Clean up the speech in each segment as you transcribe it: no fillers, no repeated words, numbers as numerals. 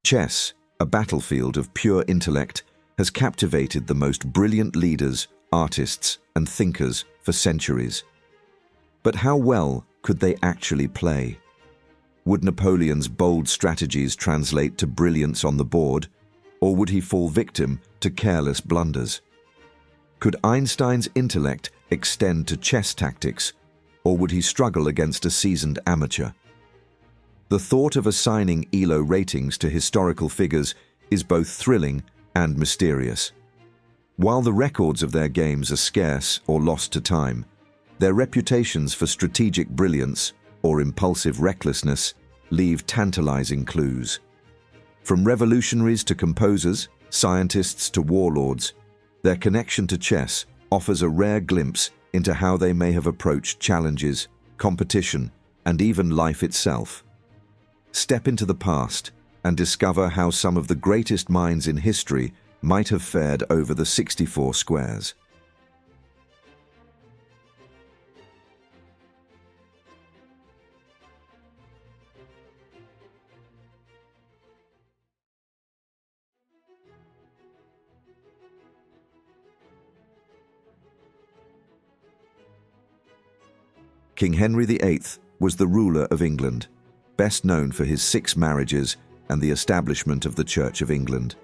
Chess, a battlefield of pure intellect, has captivated the most brilliant leaders, artists, and thinkers for centuries. But how well could they actually play? Would Napoleon's bold strategies translate to brilliance on the board, or would he fall victim to careless blunders? Could Einstein's intellect extend to chess tactics, or would he struggle against a seasoned amateur? The thought of assigning ELO ratings to historical figures is both thrilling and mysterious. While the records of their games are scarce or lost to time, their reputations for strategic brilliance or impulsive recklessness leave tantalizing clues. From revolutionaries to composers, scientists to warlords, their connection to chess offers a rare glimpse into how they may have approached challenges, competition, and even life itself. Step into the past and discover how some of the greatest minds in history might have fared over the 64 squares. King Henry VIII was the ruler of England, best known for his 6 marriages and the establishment of the Church of England.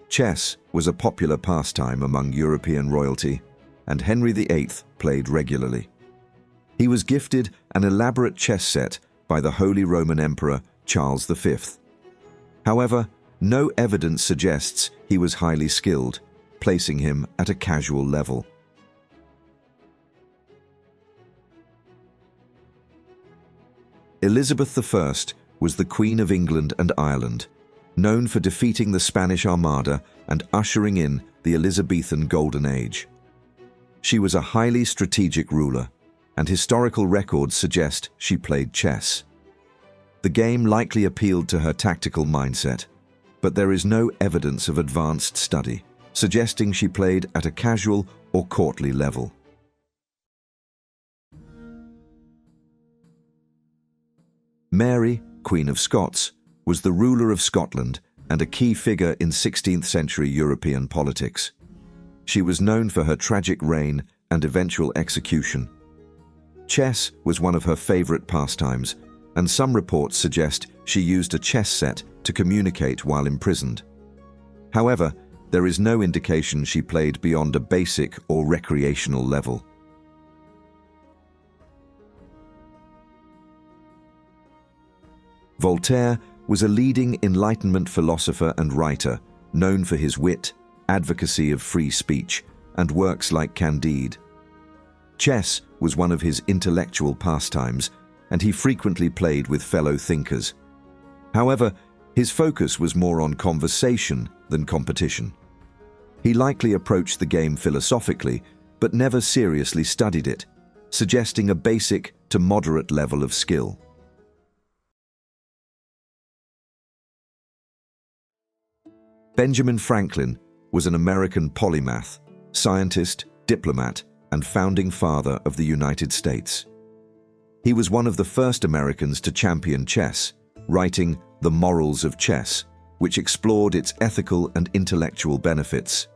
Chess was a popular pastime among European royalty, and Henry VIII played regularly. He was gifted an elaborate chess set by the Holy Roman Emperor Charles V. However, no evidence suggests he was highly skilled, placing him at a casual level. Elizabeth I was the Queen of England and Ireland, known for defeating the Spanish Armada and ushering in the Elizabethan Golden Age. She was a highly strategic ruler, and historical records suggest she played chess. The game likely appealed to her tactical mindset, but there is no evidence of advanced study, suggesting she played at a casual or courtly level. Mary, Queen of Scots, was the ruler of Scotland and a key figure in 16th century European politics. She was known for her tragic reign and eventual execution. Chess was one of her favorite pastimes, and some reports suggest she used a chess set to communicate while imprisoned. However, there is no indication she played beyond a basic or recreational level. Voltaire was a leading Enlightenment philosopher and writer, known for his wit, advocacy of free speech, and works like Candide. Chess was one of his intellectual pastimes, and he frequently played with fellow thinkers. However, his focus was more on conversation than competition. He likely approached the game philosophically, but never seriously studied it, suggesting a basic to moderate level of skill. Benjamin Franklin was an American polymath, scientist, diplomat, and founding father of the United States. He was one of the first Americans to champion chess, writing The Morals of Chess, which explored its ethical and intellectual benefits.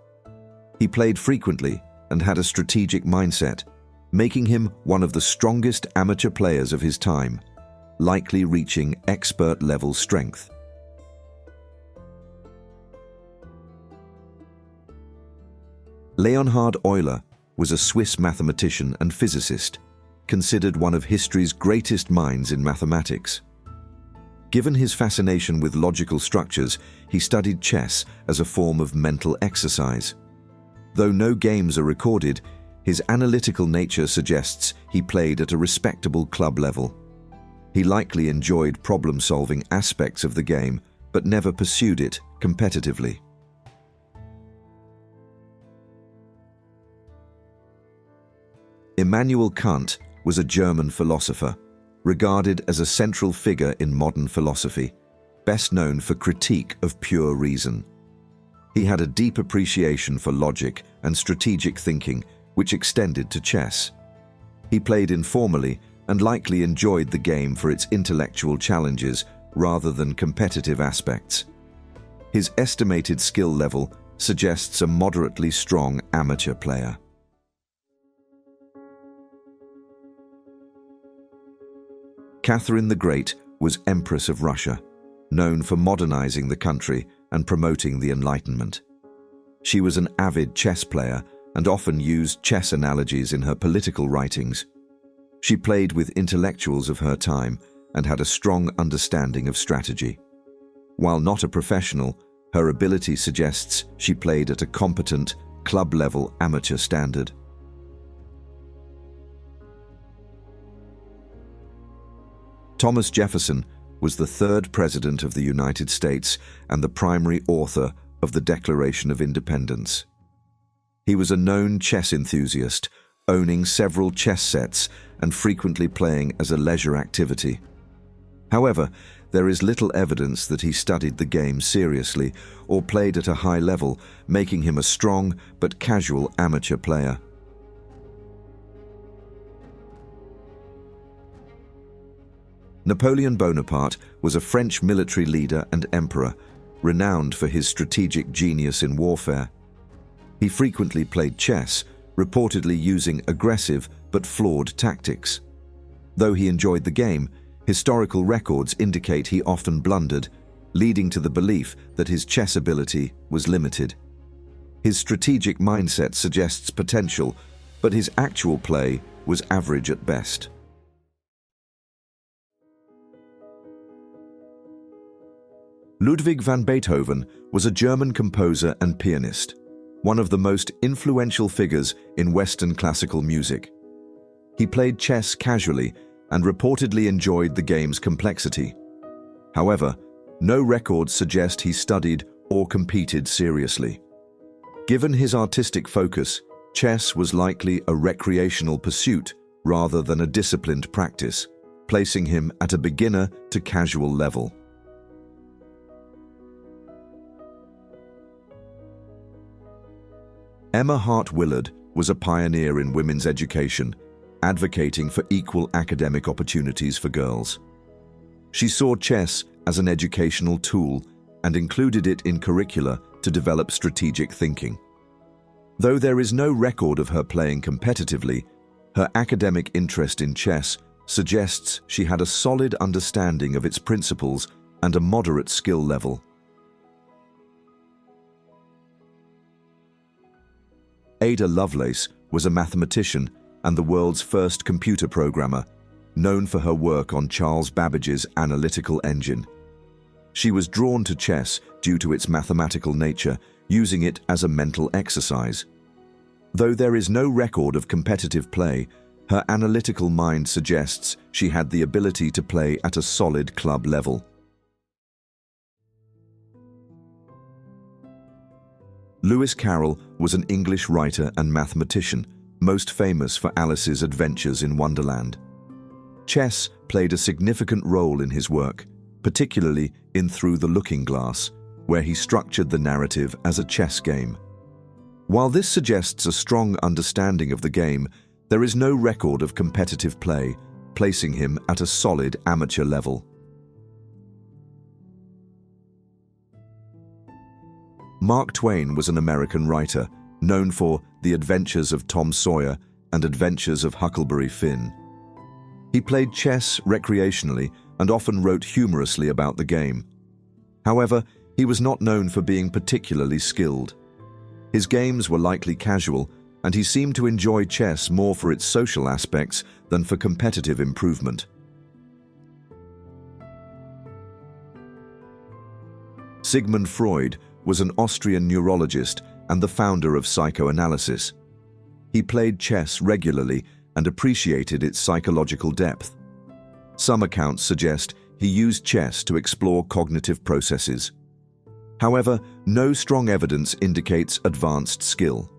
He played frequently and had a strategic mindset, making him one of the strongest amateur players of his time, likely reaching expert-level strength. Leonhard Euler was a Swiss mathematician and physicist, considered one of history's greatest minds in mathematics. Given his fascination with logical structures, he studied chess as a form of mental exercise. Though no games are recorded, his analytical nature suggests he played at a respectable club level. He likely enjoyed problem-solving aspects of the game, but never pursued it competitively. Immanuel Kant was a German philosopher, regarded as a central figure in modern philosophy, best known for critique of pure reason. He had a deep appreciation for logic and strategic thinking, which extended to chess. He played informally and likely enjoyed the game for its intellectual challenges rather than competitive aspects. His estimated skill level suggests a moderately strong amateur player. Catherine the Great was Empress of Russia, known for modernizing the country and promoting the Enlightenment. She was an avid chess player and often used chess analogies in her political writings. She played with intellectuals of her time and had a strong understanding of strategy. While not a professional, her ability suggests she played at a competent, club-level amateur standard. Thomas Jefferson was the third President of the United States and the primary author of the Declaration of Independence. He was a known chess enthusiast, owning several chess sets and frequently playing as a leisure activity. However, there is little evidence that he studied the game seriously or played at a high level, making him a strong but casual amateur player. Napoleon Bonaparte was a French military leader and emperor, renowned for his strategic genius in warfare. He frequently played chess, reportedly using aggressive but flawed tactics. Though he enjoyed the game, historical records indicate he often blundered, leading to the belief that his chess ability was limited. His strategic mindset suggests potential, but his actual play was average at best. Ludwig van Beethoven was a German composer and pianist, one of the most influential figures in Western classical music. He played chess casually and reportedly enjoyed the game's complexity. However, no records suggest he studied or competed seriously. Given his artistic focus, chess was likely a recreational pursuit rather than a disciplined practice, placing him at a beginner to casual level. Emma Hart Willard was a pioneer in women's education, advocating for equal academic opportunities for girls. She saw chess as an educational tool and included it in curricula to develop strategic thinking. Though there is no record of her playing competitively, her academic interest in chess suggests she had a solid understanding of its principles and a moderate skill level. Ada Lovelace was a mathematician and the world's first computer programmer, known for her work on Charles Babbage's analytical engine. She was drawn to chess due to its mathematical nature, using it as a mental exercise. Though there is no record of competitive play, her analytical mind suggests she had the ability to play at a solid club level. Lewis Carroll was an English writer and mathematician, most famous for Alice's Adventures in Wonderland. Chess played a significant role in his work, particularly in Through the Looking Glass, where he structured the narrative as a chess game. While this suggests a strong understanding of the game, there is no record of competitive play, placing him at a solid amateur level. Mark Twain was an American writer, known for The Adventures of Tom Sawyer and Adventures of Huckleberry Finn. He played chess recreationally and often wrote humorously about the game. However, he was not known for being particularly skilled. His games were likely casual, and he seemed to enjoy chess more for its social aspects than for competitive improvement. Sigmund Freud was an Austrian neurologist and the founder of psychoanalysis. He played chess regularly and appreciated its psychological depth. Some accounts suggest he used chess to explore cognitive processes. However, no strong evidence indicates advanced skill.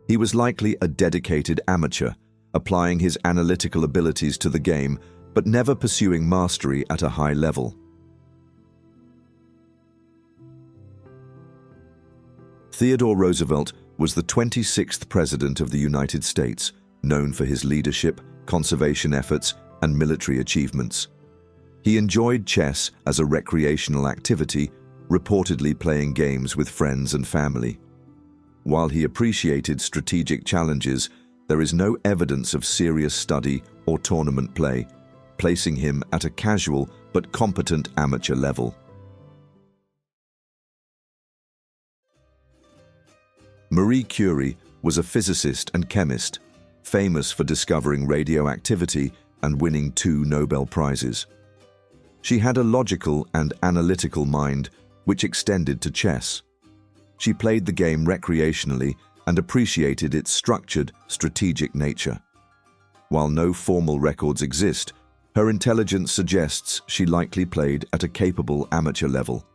He was likely a dedicated amateur, applying his analytical abilities to the game, but never pursuing mastery at a high level. Theodore Roosevelt was the 26th President of the United States, known for his leadership, conservation efforts, and military achievements. He enjoyed chess as a recreational activity, reportedly playing games with friends and family. While he appreciated strategic challenges, there is no evidence of serious study or tournament play, placing him at a casual but competent amateur level. Marie Curie was a physicist and chemist, famous for discovering radioactivity and winning 2 Nobel Prizes. She had a logical and analytical mind, which extended to chess. She played the game recreationally and appreciated its structured, strategic nature. While no formal records exist, her intelligence suggests she likely played at a capable amateur level.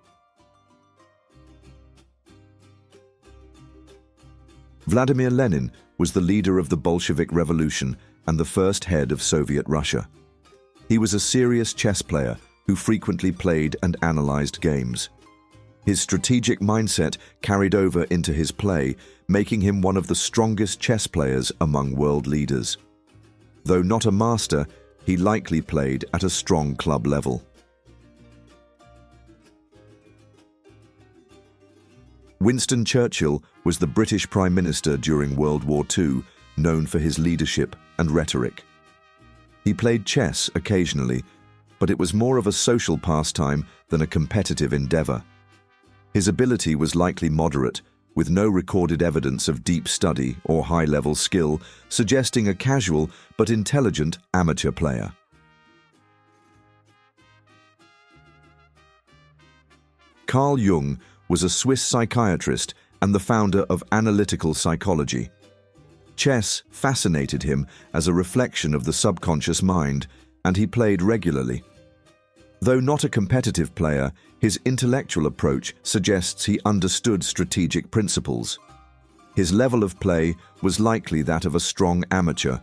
Vladimir Lenin was the leader of the Bolshevik Revolution and the first head of Soviet Russia. He was a serious chess player who frequently played and analyzed games. His strategic mindset carried over into his play, making him one of the strongest chess players among world leaders. Though not a master, he likely played at a strong club level. Winston Churchill was the British Prime Minister during World War II, known for his leadership and rhetoric. He played chess occasionally, but it was more of a social pastime than a competitive endeavor. His ability was likely moderate, with no recorded evidence of deep study or high-level skill, suggesting a casual but intelligent amateur player. Carl Jung was a Swiss psychiatrist and the founder of analytical psychology. Chess fascinated him as a reflection of the subconscious mind, and he played regularly. Though not a competitive player, his intellectual approach suggests he understood strategic principles. His level of play was likely that of a strong amateur,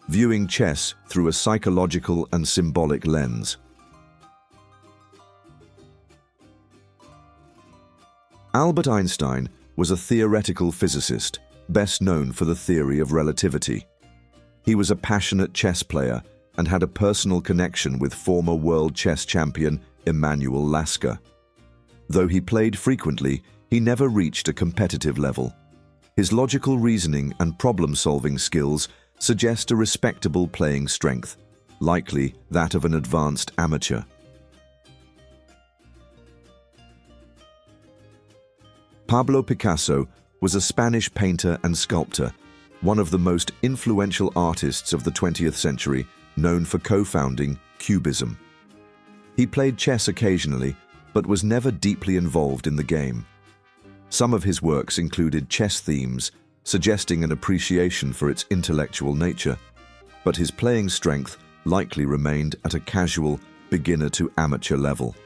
viewing chess through a psychological and symbolic lens. Albert Einstein was a theoretical physicist, best known for the theory of relativity. He was a passionate chess player and had a personal connection with former world chess champion Emanuel Lasker. Though he played frequently, he never reached a competitive level. His logical reasoning and problem-solving skills suggest a respectable playing strength, likely that of an advanced amateur. Pablo Picasso was a Spanish painter and sculptor, one of the most influential artists of the 20th century, known for co-founding Cubism. He played chess occasionally, but was never deeply involved in the game. Some of his works included chess themes, suggesting an appreciation for its intellectual nature, but his playing strength likely remained at a casual, beginner to amateur level.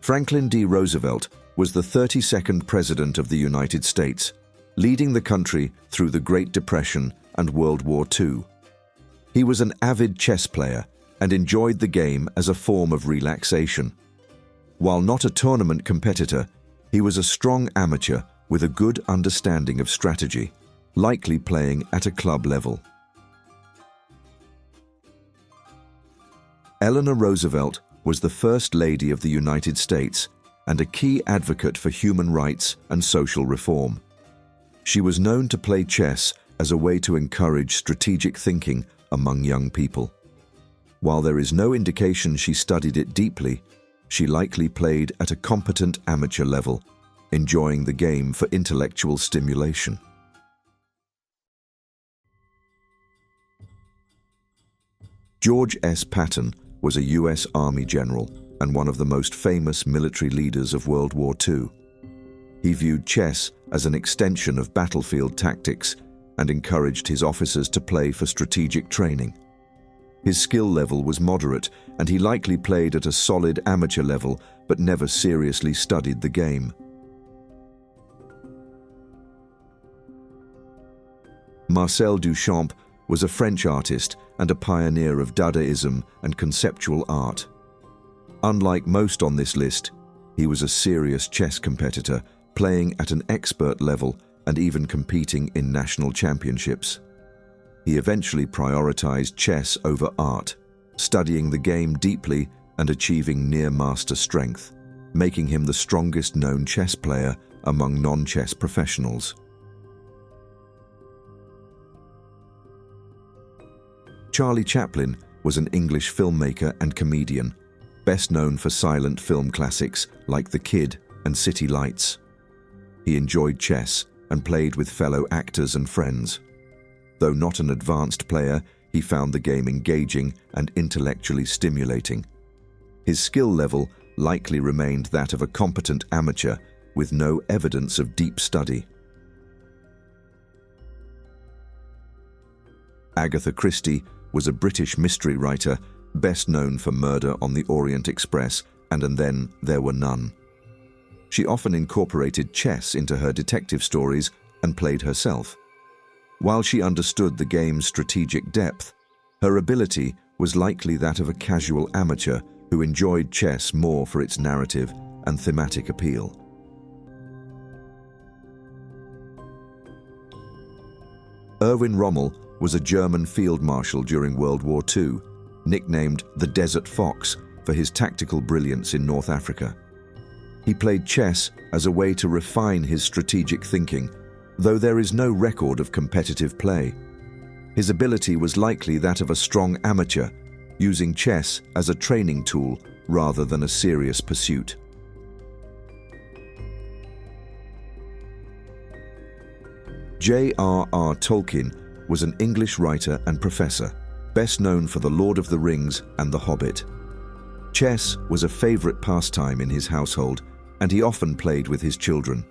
Franklin D. Roosevelt was the 32nd President of the United States, leading the country through the Great Depression and World War II. He was an avid chess player and enjoyed the game as a form of relaxation. While not a tournament competitor, he was a strong amateur with a good understanding of strategy, likely playing at a club level. Eleanor Roosevelt was the First Lady of the United States and a key advocate for human rights and social reform. She was known to play chess as a way to encourage strategic thinking among young people. While there is no indication she studied it deeply, she likely played at a competent amateur level, enjoying the game for intellectual stimulation. George S. Patton was a U.S. Army general and one of the most famous military leaders of World War II. He viewed chess as an extension of battlefield tactics and encouraged his officers to play for strategic training. His skill level was moderate, and he likely played at a solid amateur level but never seriously studied the game. Marcel Duchamp was a French artist and a pioneer of Dadaism and conceptual art. Unlike most on this list, he was a serious chess competitor, playing at an expert level and even competing in national championships. He eventually prioritized chess over art, studying the game deeply and achieving near-master strength, making him the strongest known chess player among non-chess professionals. Charlie Chaplin was an English filmmaker and comedian, best known for silent film classics like The Kid and City Lights. He enjoyed chess and played with fellow actors and friends. Though not an advanced player, he found the game engaging and intellectually stimulating. His skill level likely remained that of a competent amateur with no evidence of deep study. Agatha Christie was a British mystery writer best known for Murder on the Orient Express and Then There Were None. She often incorporated chess into her detective stories and played herself. While she understood the game's strategic depth, her ability was likely that of a casual amateur who enjoyed chess more for its narrative and thematic appeal. Erwin Rommel was a German field marshal during World War II, nicknamed the Desert Fox for his tactical brilliance in North Africa. He played chess as a way to refine his strategic thinking, though there is no record of competitive play. His ability was likely that of a strong amateur, using chess as a training tool rather than a serious pursuit. J.R.R. Tolkien was an English writer and professor, best known for The Lord of the Rings and The Hobbit. Chess was a favorite pastime in his household, and he often played with his children.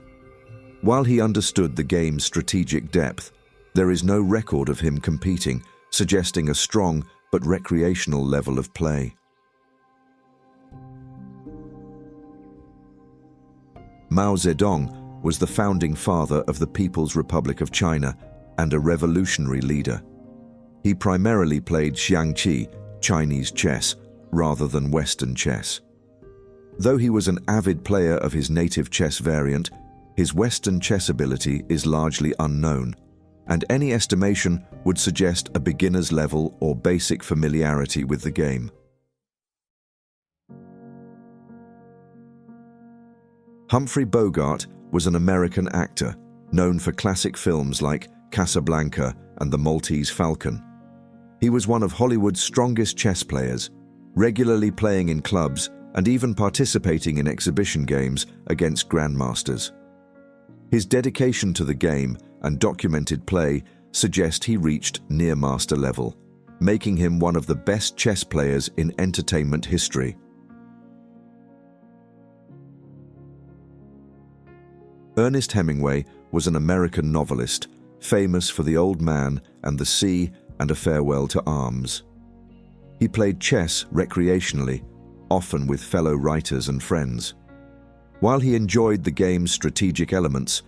While he understood the game's strategic depth, there is no record of him competing, suggesting a strong but recreational level of play. Mao Zedong was the founding father of the People's Republic of China and a revolutionary leader. He primarily played xiangqi, Chinese chess, rather than Western chess. Though he was an avid player of his native chess variant, his Western chess ability is largely unknown, and any estimation would suggest a beginner's level or basic familiarity with the game. Humphrey Bogart was an American actor, known for classic films like Casablanca and The Maltese Falcon. He was one of Hollywood's strongest chess players, regularly playing in clubs and even participating in exhibition games against grandmasters. His dedication to the game and documented play suggest he reached near master level, making him one of the best chess players in entertainment history. Ernest Hemingway was an American novelist, famous for The Old Man and the Sea and A Farewell to Arms. He played chess recreationally, often with fellow writers and friends. While he enjoyed the game's strategic elements,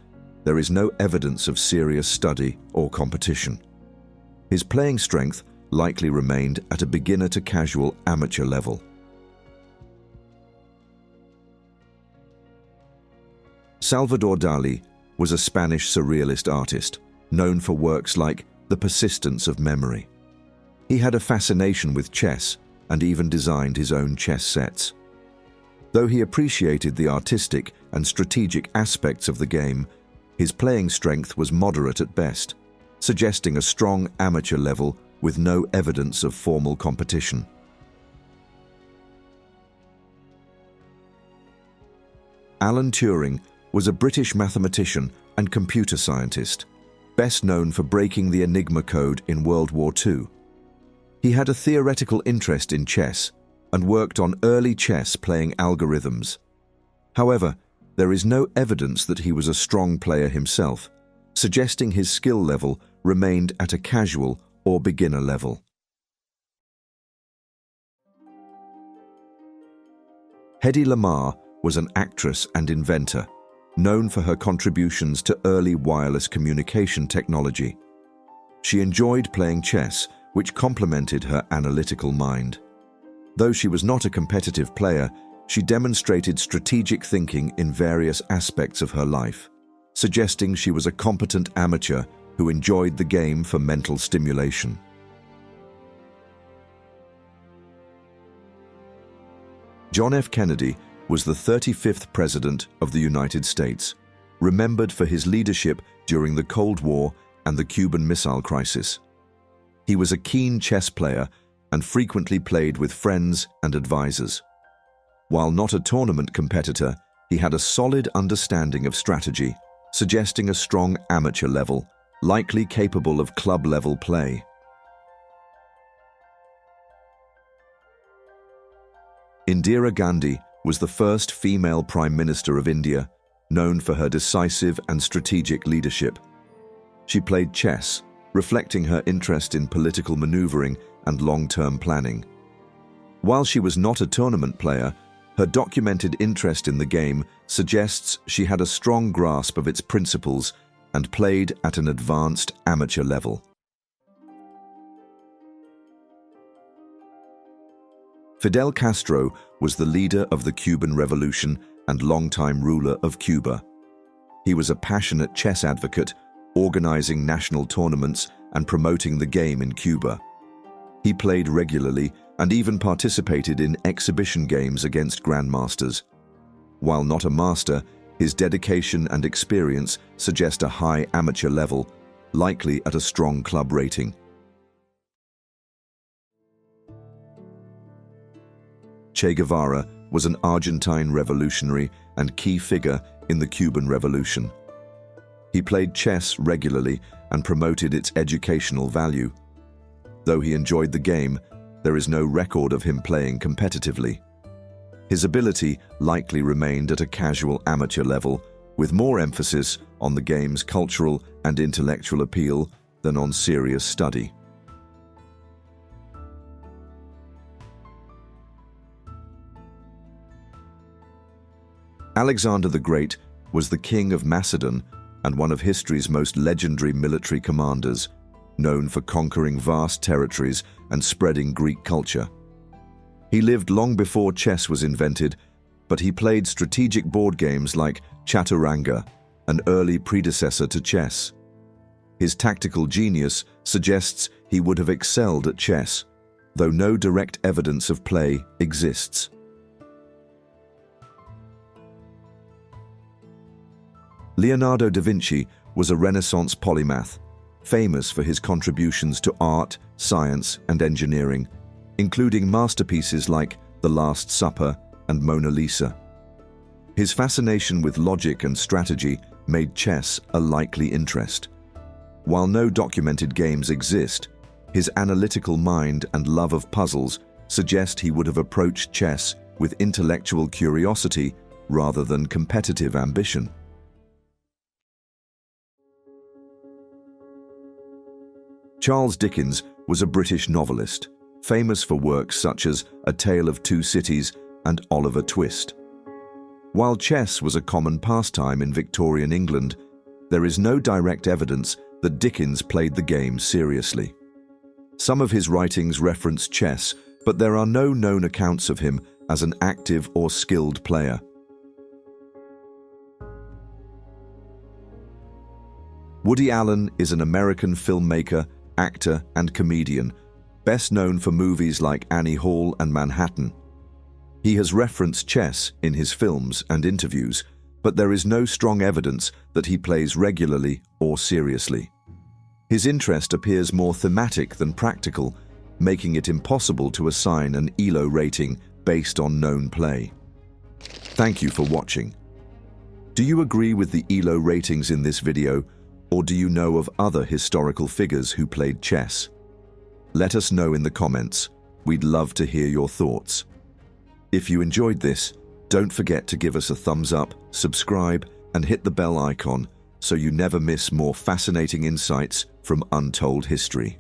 there is no evidence of serious study or competition. His playing strength likely remained at a beginner to casual amateur level. Salvador Dali was a Spanish surrealist artist, known for works like The Persistence of Memory. He had a fascination with chess and even designed his own chess sets. Though he appreciated the artistic and strategic aspects of the game, his playing strength was moderate at best, suggesting a strong amateur level with no evidence of formal competition. Alan Turing was a British mathematician and computer scientist, best known for breaking the Enigma code in World War II. He had a theoretical interest in chess and worked on early chess-playing algorithms. However, there is no evidence that he was a strong player himself, suggesting his skill level remained at a casual or beginner level. Hedy Lamarr was an actress and inventor, known for her contributions to early wireless communication technology. She enjoyed playing chess, which complemented her analytical mind. Though she was not a competitive player, she demonstrated strategic thinking in various aspects of her life, suggesting she was a competent amateur who enjoyed the game for mental stimulation. John F. Kennedy was the 35th President of the United States, remembered for his leadership during the Cold War and the Cuban Missile Crisis. He was a keen chess player and frequently played with friends and advisors. While not a tournament competitor, he had a solid understanding of strategy, suggesting a strong amateur level, likely capable of club-level play. Indira Gandhi was the first female Prime Minister of India, known for her decisive and strategic leadership. She played chess, reflecting her interest in political maneuvering and long-term planning. While she was not a tournament player, her documented interest in the game suggests she had a strong grasp of its principles and played at an advanced amateur level. Fidel Castro was the leader of the Cuban Revolution and longtime ruler of Cuba. He was a passionate chess advocate, organizing national tournaments and promoting the game in Cuba. He played regularly and even participated in exhibition games against grandmasters. While not a master, his dedication and experience suggest a high amateur level, likely at a strong club rating. Che Guevara was an Argentine revolutionary and key figure in the Cuban Revolution. He played chess regularly and promoted its educational value. Though he enjoyed the game, there is no record of him playing competitively. His ability likely remained at a casual amateur level, with more emphasis on the game's cultural and intellectual appeal than on serious study. Alexander the Great was the king of Macedon and one of history's most legendary military commanders, known for conquering vast territories and spreading Greek culture. He lived long before chess was invented, but he played strategic board games like Chaturanga, an early predecessor to chess. His tactical genius suggests he would have excelled at chess, though no direct evidence of play exists. Leonardo da Vinci was a Renaissance polymath, famous for his contributions to art, science, and engineering, including masterpieces like The Last Supper and Mona Lisa. His fascination with logic and strategy made chess a likely interest. While no documented games exist, his analytical mind and love of puzzles suggest he would have approached chess with intellectual curiosity rather than competitive ambition. Charles Dickens was a British novelist, famous for works such as A Tale of Two Cities and Oliver Twist. While chess was a common pastime in Victorian England, there is no direct evidence that Dickens played the game seriously. Some of his writings reference chess, but there are no known accounts of him as an active or skilled player. Woody Allen is an American filmmaker, actor, and comedian, best known for movies like Annie Hall and Manhattan. He has referenced chess in his films and interviews, but there is no strong evidence that he plays regularly or seriously. His interest appears more thematic than practical, making it impossible to assign an ELO rating based on known play. Thank you for watching. Do you agree with the ELO ratings in this video, or do you know of other historical figures who played chess? Let us know in the comments. We'd love to hear your thoughts. If you enjoyed this, don't forget to give us a thumbs up, subscribe, and hit the bell icon so you never miss more fascinating insights from untold history.